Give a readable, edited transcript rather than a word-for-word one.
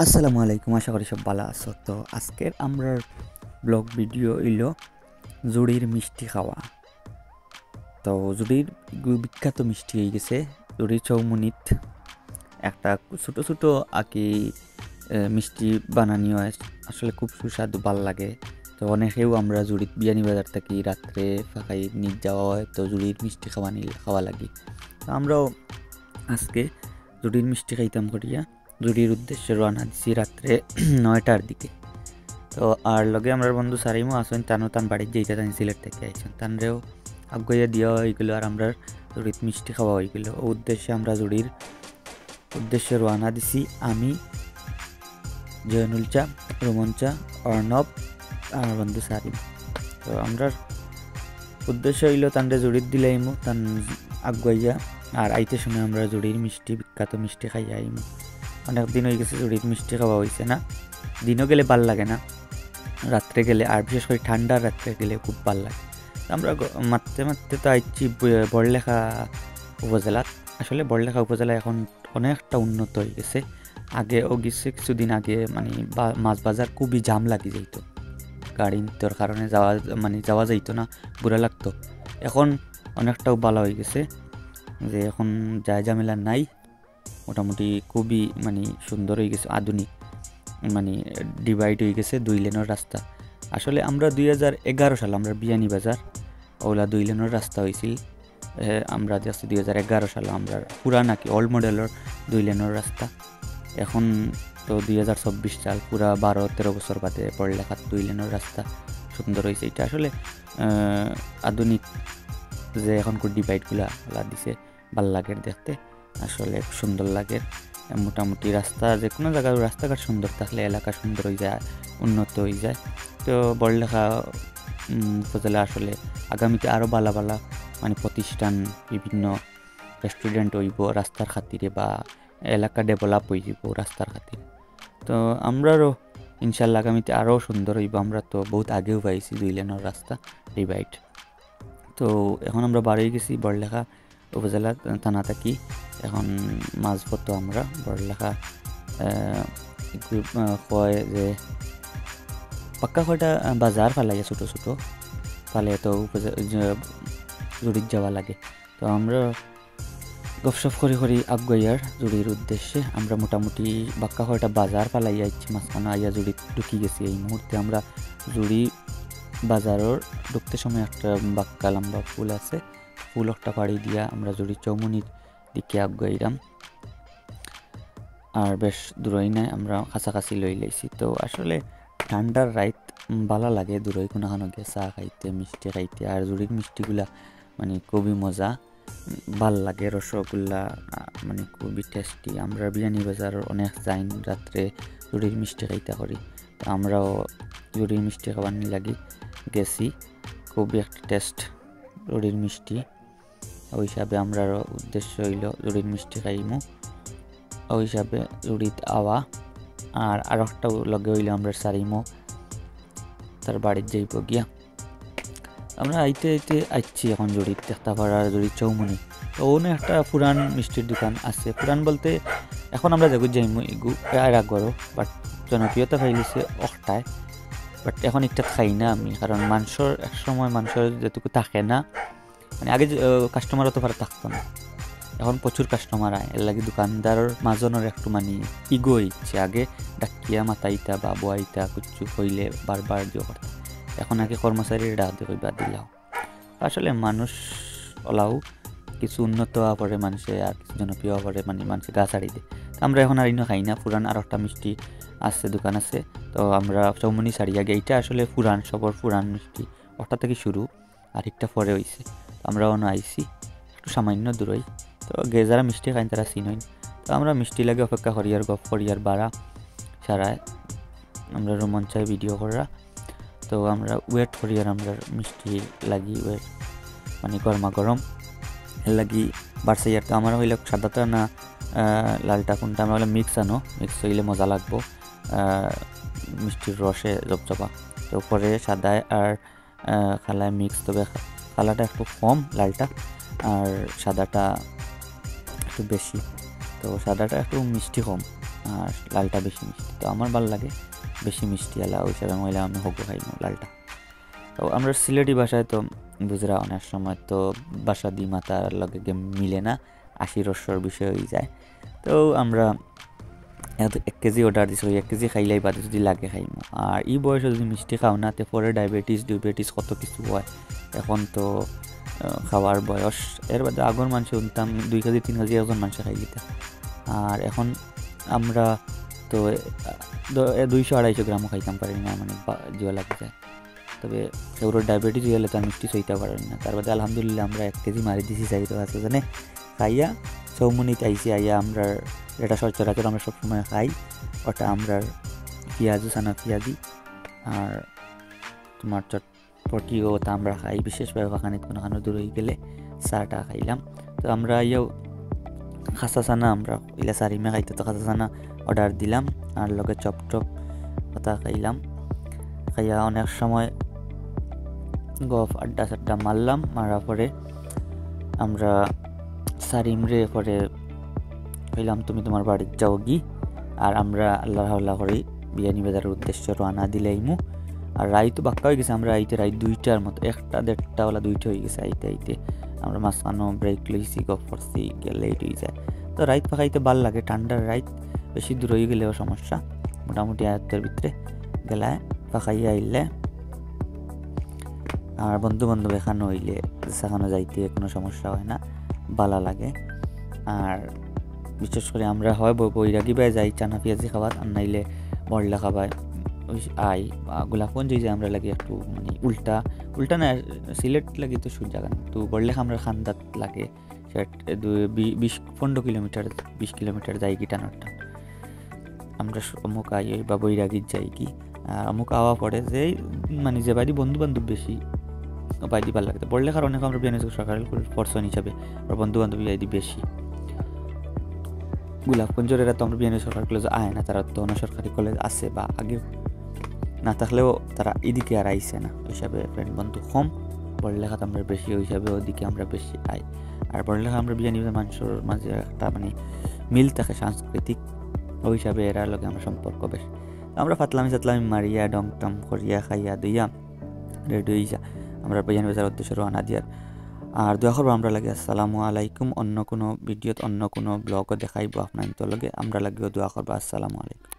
আসসালামু আলাইকুম, আশা করি সব ভালো আছো। তো আজকের আমরা ব্লগ ভিডিও হইলো জুড়ির মিষ্টি খাওয়া। তো জুড়ির বিখ্যাত মিষ্টি হয়ে গেছে জুড়ির চৌমুনিত একটা ছোটো ছোটো আকি মিষ্টি বানানি হয়, আসলে খুব সুস্বাদু ভাল লাগে। তো অনেকেও আমরা জুড়িত বিয়ানি বাজার থাকি রাত্রে ফাঁকাই নিজ যাওয়া হয়, তো জুড়ির মিষ্টি খাওয়া লাগে। তো আমরাও আজকে জুড়ির মিষ্টি খাইতাম করিয়া জুড়ির উদ্দেশ্যে রওনা দিছি রাত্রে 9টার দিকে। তো আর লগে আমার বন্ধু সারিমও আসেন, তান বাড়ির যেইটা তান সিলেট থেকে আইসেন, তানরেও আগুয়া দেওয়া হয়েছিল আর আমরা জুড়ির মিষ্টি খাওয়া হয়েছিল। ও উদ্দেশ্যে আমরা জুড়ির উদ্দেশ্যে রওনা দিছি আমি, জয়নুল চা, রোমন চা, অর্ণব আর আমার বন্ধু সারিম। তো আমরা উদ্দেশ্য হইল তানরে জুড়ির দিলাইমু, তান আগুয়াইয়া আর আইতে সময় আমরা জুড়ির মিষ্টি বিখ্যাত মিষ্টি খাইয়া আইমু। অনেক দিন হয়ে গেছে জুড়ির মিষ্টি খাওয়া হয়েছে না, দিনও গেলে ভাল লাগে না, রাত্রে গেলে আর বিশেষ করে ঠান্ডার রাত্রে গেলে খুব ভাল লাগে। আমরা মারতে মারতে তো আইছি বড়লেখা উপজেলাত। আসলে বড়লেখা উপজেলা এখন অনেকটা উন্নত হয়ে গেছে। আগেও গেছে কিছুদিন আগে, মানে মাছ বাজার খুবই জাম লাগি যাইত, গাড়ি তোর কারণে যাওয়া যাইতো না, বুড়া লাগতো। এখন অনেকটাও ভালো হয়ে গেছে, যে এখন যায় ঝামেলা নাই, মোটামুটি খুবই সুন্দর হয়ে গেছে, আধুনিক, ডিভাইড হয়ে গেছে 2 লেনের রাস্তা। আসলে আমরা 2011 সালে আমরা বিয়ানি বাজার ওলা 2 লেনের রাস্তা হয়েছিল। আমরা দেখছি 2011 সালে আমরা পুরান কি ওল্ড মডেলের 2 লেনের রাস্তা। এখন তো 2024 সাল, পুরা 12-13 বছর বাদে পড়লেখার 2 লেনের রাস্তা সুন্দর হয়েছে। এটা আসলে আধুনিক যে এখনকার ডিভাইডগুলা দিছে, ভাল লাগে দেখতে, আসলে সুন্দর লাগে। মোটামুটি রাস্তা যে কোনো জায়গায় রাস্তাঘাট সুন্দর থাকলে এলাকা সুন্দর হয়ে যায়, উন্নত হয়ে যায়। তো বড়লেখা উপজেলা আসলে আগামীতে আরও ভালো প্রতিষ্ঠান, বিভিন্ন রেস্টুরেন্ট হইব রাস্তার খাতিরে, বা এলাকা ডেভেলপ হয়ে যাব রাস্তার খাতিরে। তো আমরারও ইনশাল্লাহ আগামীতে আরও সুন্দর হইব। আমরা তো বহুত আগেও পাইছি 2 লেনের রাস্তা ডিভাইড। তো এখন আমরা বাড়ি গেছি বড়লেখা উপজেলা থানা থাকি। এখন মাঝপথ আমরা বড়লেখা কয় যে পাক্কা কয়টা বাজার ফালাইয়া ছোটো ছোটো ফালে, তো জুড়ির যাওয়া লাগে। তো আমরা গপসপ করি আগুয়াইয়ার জুড়ির উদ্দেশ্যে। আমরা মোটামুটি বাক্কা কয়টা বাজার ফালাইয়া ইচ্ছি মাঝখানে আইয়া জুড়ি ঢুকি গেছি। এই মুহূর্তে আমরা জুড়ি বাজারের ঢুকতে সময় একটা বাক্কা লম্বা ফুল আছে, ফুল একটা পাড়ি দিয়া আমরা জুড়ি চৌমুনির দিকে আগুয়াইরাম। আর বেশ দূরই নাই, আমরা কাছাকাছি লই লাইছি। তো আসলে ঠান্ডার রাইত ভালো লাগে দূরই কোনোখানো গিয়ে চা খাইতে, মিষ্টি খাইতে। আর জুড়ির মিষ্টিগুলা খুবই মজা, ভাল লাগে। রসগোল্লা খুবই টেস্টি। আমরা বিয়ানি বাজারের অনেক যাইন রাত্রে জুড়ির মিষ্টি খাইতে করি। আমরাও জুড়ির মিষ্টি খাবার লাগি গেছি, খুবই একটা টেস্ট জুড়ির মিষ্টি। ওই হিসাবে আমরা উদ্দেশ্য হইল জুড়ির মিষ্টি খাইমু, ওই হিসাবে জুড়িত আওয়া। আর একটা লগে হইলে আমরা সারিমো তার বাড়ির যাইব গিয়া। আমরা আইতে আইছি এখন জুড়িত দেখতে পারার জুড়ির চৌমুনি। তো ওনে একটা পুরান মিষ্টির দোকান আছে, পুরান বলতে এখন আমরা যাবো যাইমু ইগু আর আগরও, বাট জনপ্রিয়তা পাইলিছে অকটায়। বাট এখন একটা খাই না আমি, কারণ মানুষের এক সময় মানুষের যেটুকু থাকে না, আগে কাস্টমারও তো পারে থাকতো না, এখন প্রচুর কাস্টমার আয়। এর লাগে দোকানদারের মাজনের একটু ইগো ইচ্ছে, আগে ডাকিয়া মাতাইতা বা বোয়াইতা কুচ্ছু হইলে বারবার দিও করতা। এখন আগে কর্মচারীর ডাক দিয়ে কইবা দিলাও। আসলে মানুষ ওলাও কিছু উন্নত হওয়া পরে মানুষে আর কিছু জনপ্রিয় হওয়া পরে মানুষে গা ছাড়ি দেয়। আমরা এখন আর ইনো খাই না। পুরান আর একটা মিষ্টি আছে, দোকান আছে, তো আমরা চৌমুনি ছাড়িয়া গিয়ে এইটা আসলে পুরান, সবর পুরান মিষ্টি, ওটা থেকে শুরু, আর একটা পরে হয়েছে। আমরা অন্য আইসি একটু সামান্য দূরই। তো যারা মিষ্টি খাইন তারা চিনইন। তো আমরা মিষ্টি লাগে অপেক্ষা করি আর গপ করি আর বাড়া সারায় আমরা রোমন চাই ভিডিও করা। তো আমরা ওয়েট করি আর আমরা মিষ্টি লাগি ওয়েট গরমা গরম এর লাগি বাড়ছে। আর তো আমরা হইলে সাদাটা না লালটা কোনটা, আমরা হলে মিক্স হইলে মজা লাগবো, মিষ্টির রসে জবজবা। তো পরে সাদায় আর খালায় মিক্স, তবে খালাটা একটু কম লালটা, আর সাদাটা একটু বেশি। তো সাদাটা একটু মিষ্টি কম, আর লালটা বেশি মিষ্টি, তো আমার ভালো লাগে বেশি মিষ্টি আলা ওই হিসাবে মহিলা আমি হোক খাইমু লালটা। তো আমরা সিলেটি ভাষায় তো বুঝরা অনেক সময় তো বাসা দি মাতার লগে মিলে না, 80-100 বিষয় হয়ে যায়। তো আমরা 1 কেজি অর্ডার দিছি, ওই 1 কেজি খাইলেই বাদে যদি লাগে খাইমু। আর এই বয়সে যদি মিষ্টি খাও না তে পরে ডায়াবেটিস কত কিছু হয়। এখন তো খাওয়ার বয়স, এর বাদে আগর মানুষ শুনতাম 2 কেজি 3 কেজি একজন মানুষ খাই দিতে। আর এখন আমরা তো 200-250 গ্রামও খাইতাম পারি না, মানে জিও লাগে যায়। তবে সেগুলোর ডায়াবেটিস হলে তো মিষ্টি সইতে পারেন না। তার বাদে আলহামদুলিল্লাহ আমরা 1 কেজি মারি দিছি চাইতো আছে জানে খাইয়া চৌমুনিতে আইসি আইয়া আমরা যেটা সচরাচর আমরা সবসময় খাই, ওটা আমরা পেঁয়াজু সানা পেঁয়াজি আর তোমার চটপটিও তা আমরা খাই, বিশেষভাবে বাগানে কোনো দূর হয়ে গেলে চাটা খাইলাম। তো আমরা ইয়েও খাসা চানা আমরা ইলা সারিমে খাইতে, তো খাসা চানা অর্ডার দিলাম আর লগে চপ কথা খাইলাম। খাইয়া অনেক সময় গফ আড্ডা মারলাম, মারার পরে আমরা সারিমরে পরে কইলাম তুমি তোমার বাড়ির যাও গি, আর আমরা আল্লাহ করি বিয়ানি বাজারের উদ্দেশ্যে রওনা দিলাইমু। আর রাইতো বাক্কা হয়ে গেছে, আমরা রাইতে 2টার মতো 1টা-1.5 2টা হয়ে গেছে আইতে আমরা মাঝখানো ব্রেক লইছি, গফ করছি, লেট হয়ে যায়। তো রাইত পাকাইতে ভাল লাগে, ঠান্ডার রাইত বেশি দূর হয়ে গেলেও সমস্যা, মোটামুটি আয়ত্তের ভিতরে গেলায় পাকাইয়া আইলে আর বন্ধু বান্ধব এখানে হইলে সেখানে যাইতে কোনো সমস্যা হয় না, ভালো লাগে। আর বিশেষ করে আমরা হয় বৈরাগী বাই যাই চানা পেঁয়াজি খাবার, আর নাইলে বড়লা খাবার ওই আই বা গোলাপগঞ্জ যাই আমরা লাগে একটু মানে উল্টা না, সিলেট লাগে তো সুজাগান তো বড়লে আমরা খান্দাত লাগে সেটা 20-15 কিলোমিটার 20 কিলোমিটার যাই কি টানারটা আমরা অমুক আই বা বৈরাগীর যাই কি। আর অমুক আওয়া পড়ে যে মানে যে বাড়ি বন্ধু বান্ধব বেশি বাইদি ভালো লাগতো পড়লে, কারণ আমরা বিয়ানি সরকারি পর্সন হিসাবে বন্ধু বান্ধব বাইদি বেশি। গোলাপগঞ্জের এরা তো আমরা বিয়ানি সরকারি কলেজ আয় না, তারা তো অনেক সরকারি কলেজ আছে বা আগেও না থাকলেও তারা এদিকে আর আইসে না, ওই হিসাবে ফ্রেন্ড বন্ধু কম, পড়ালেখাতে আমরা বেশি, ওই হিসাবে ওদিকে আমরা বেশি আই। আর পড়ালেখা আমরা বিয়ানি মানুষের মাঝে একটা মানে মিল থাকে সাংস্কৃতিক, ওই হিসাবে এরা লগে আমরা সম্পর্ক বেশি। আমরা ফাতলামি মারিয়া ডং টম করিয়া খাইয়া দিয়া রেডি হইয়া আমরা বিয়ানি বাজার উদ্দেশ্যে রওনা দিয়ার। আর দোয়া করবো আমরা লাগে আসসালামু আলাইকুম, অন্য কোনো ভিডিওত অন্য কোনো ব্লগও দেখাইবো আপনার লগে, আমরা লাগেও দোয়া করবো। আসসালামু আলাইকুম।